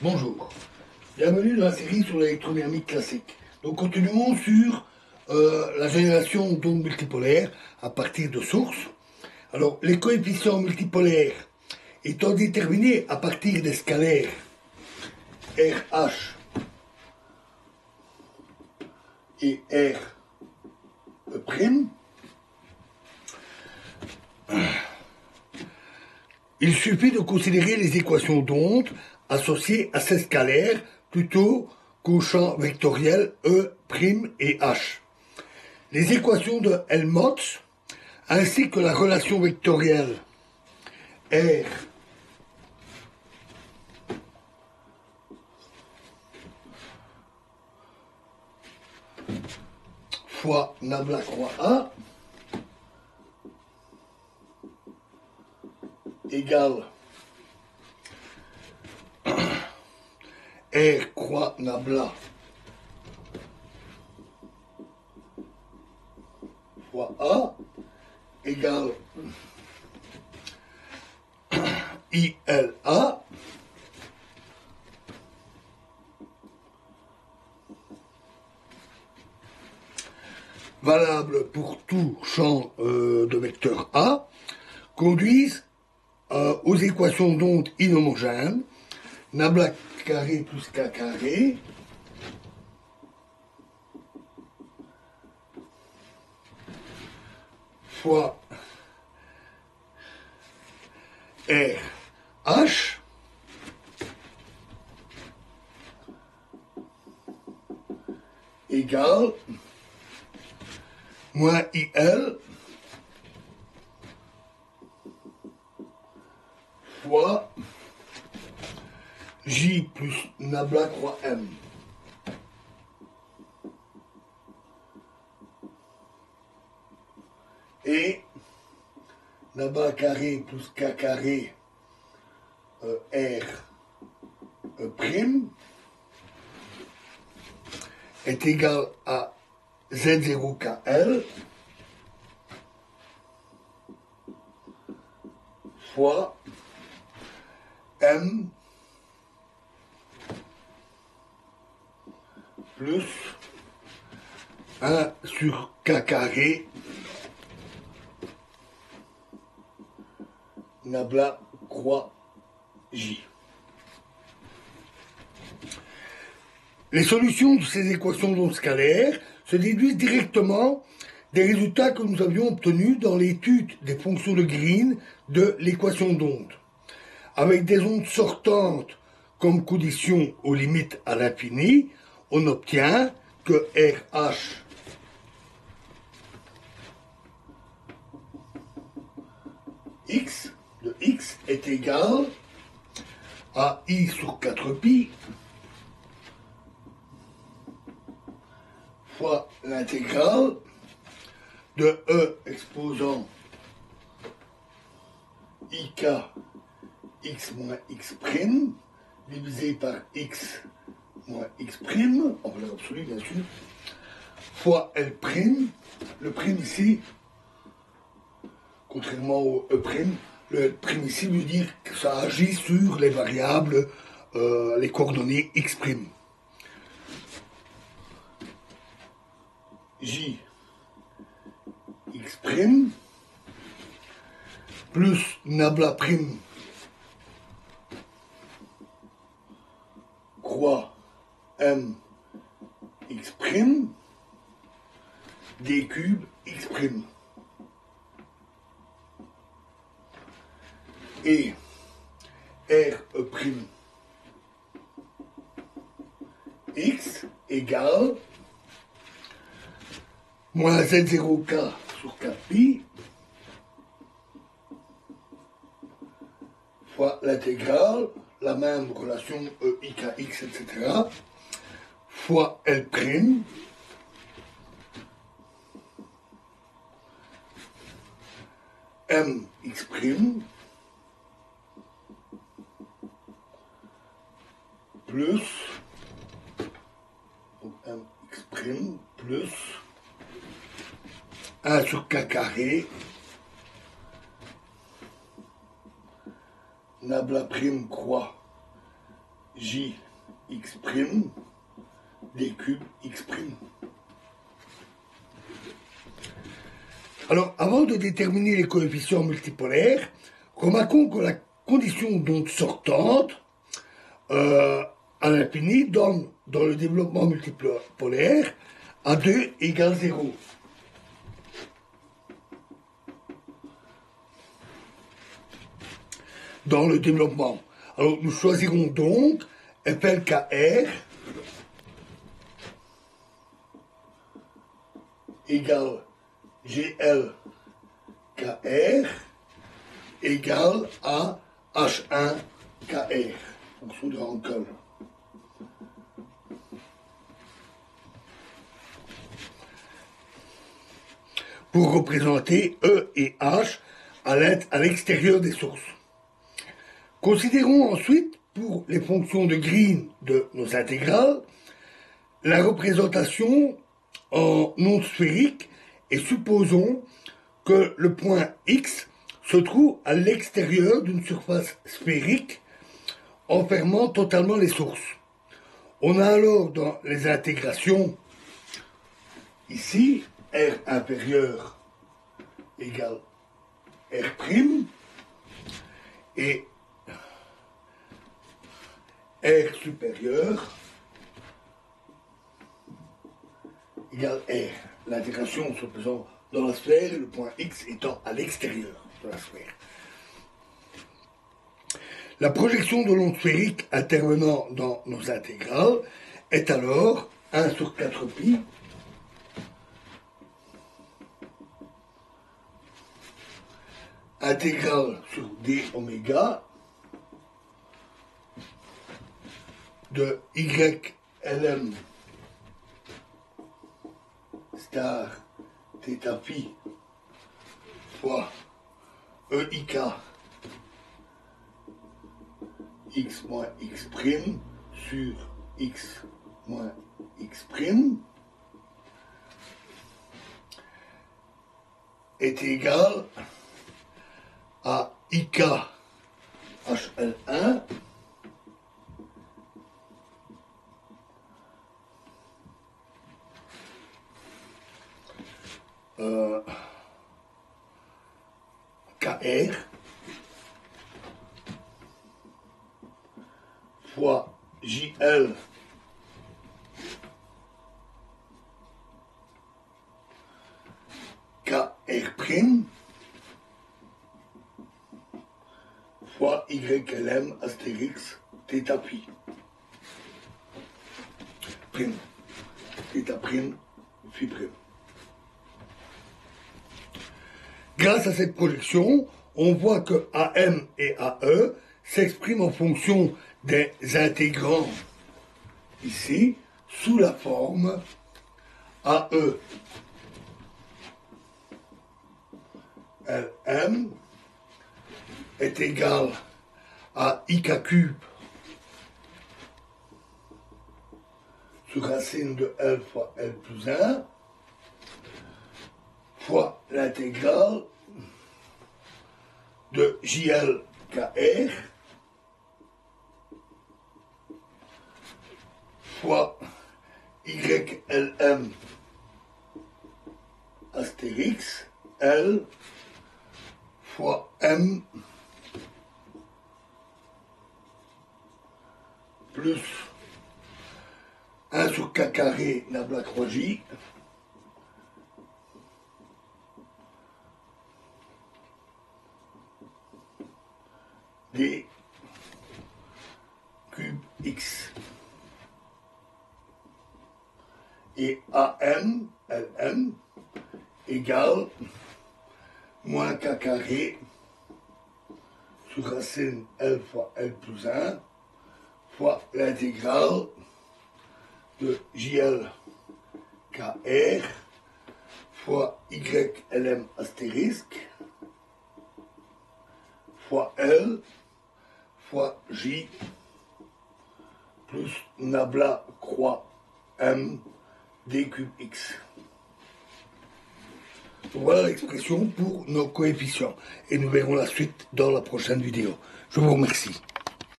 Bonjour, bienvenue dans la série sur l'électrodynamique classique. Donc continuons sur la génération d'ondes multipolaires à partir de sources. Alors les coefficients multipolaires étant déterminés à partir des scalaires RH et R', il suffit de considérer les équations d'ondes associées à ces scalaires plutôt qu'au champ vectoriel E' et H. Les équations de Helmholtz ainsi que la relation vectorielle R fois nabla croix A égale R croix nabla fois A égale ILA valable pour tout champ de vecteur A conduisent aux équations d'onde inhomogènes nabla carré plus k carré fois RH égale moins IL fois J plus nabla croix M. Et nabla carré plus k carré R prime est égal à Z0KL fois M plus 1 sur K carré nabla croix J. Les solutions de ces équations d'ondes scalaires se déduisent directement des résultats que nous avions obtenus dans l'étude des fonctions de Green de l'équation d'onde. Avec des ondes sortantes comme condition aux limites à l'infini, on obtient que RH x de x est égal à I sur 4pi fois l'intégrale de E exposant IK x moins x prime divisé par x moins x prime, en valeur absolue bien sûr, fois L prime. Le prime ici, contrairement au E prime, le L prime ici veut dire que ça agit sur les variables, les coordonnées x prime. J x prime plus nabla prime croix m x prime d cube x prime et r e prime x égale moins z0k sur 4pi fois l'intégrale, la même relation E, IKX, etc., fois L', MX', plus, donc MX', plus 1 sur K carré, nabla prime croix j x' d cube x'. Alors, avant de déterminer les coefficients multipolaires, remarquons que la condition d'onde sortante à l'infini donne, dans le développement multipolaire, A2 égale 0. Dans le développement. Alors, nous choisirons donc FLKR égale GLKR égale à H1KR, fonction de Hankel. Pour représenter E et H à l'extérieur des sources. Considérons ensuite, pour les fonctions de Green de nos intégrales, la représentation en onde sphérique et supposons que le point X se trouve à l'extérieur d'une surface sphérique enfermant totalement les sources. On a alors dans les intégrations, ici, R inférieur égale R' et R supérieur égale R. L'intégration se faisant dans la sphère et le point X étant à l'extérieur de la sphère. La projection de l'onde sphérique intervenant dans nos intégrales est alors 1 sur 4 pi intégrale sur d oméga de YLM star θ phi fois EIK x moins x' sur x moins x' est égal à IK HL1 KR fois JL KR' fois YLM astérix θ phi prime θ' phi prime. Grâce à cette projection, on voit que AM et AE s'expriment en fonction des intégrants, ici, sous la forme AE LM est égal à IK cube sur racine de L fois L plus 1 fois l'intégrale de JLKR fois YLM astérix L fois M plus 1 sur K carré nabla croix J d cube x et AM LM égale moins K carré sur racine L fois L plus 1 fois l'intégrale de JL KR fois YLM astérisque fois L fois J plus nabla croix M d cube x. Voilà l'expression pour nos coefficients et nous verrons la suite dans la prochaine vidéo. Je vous remercie.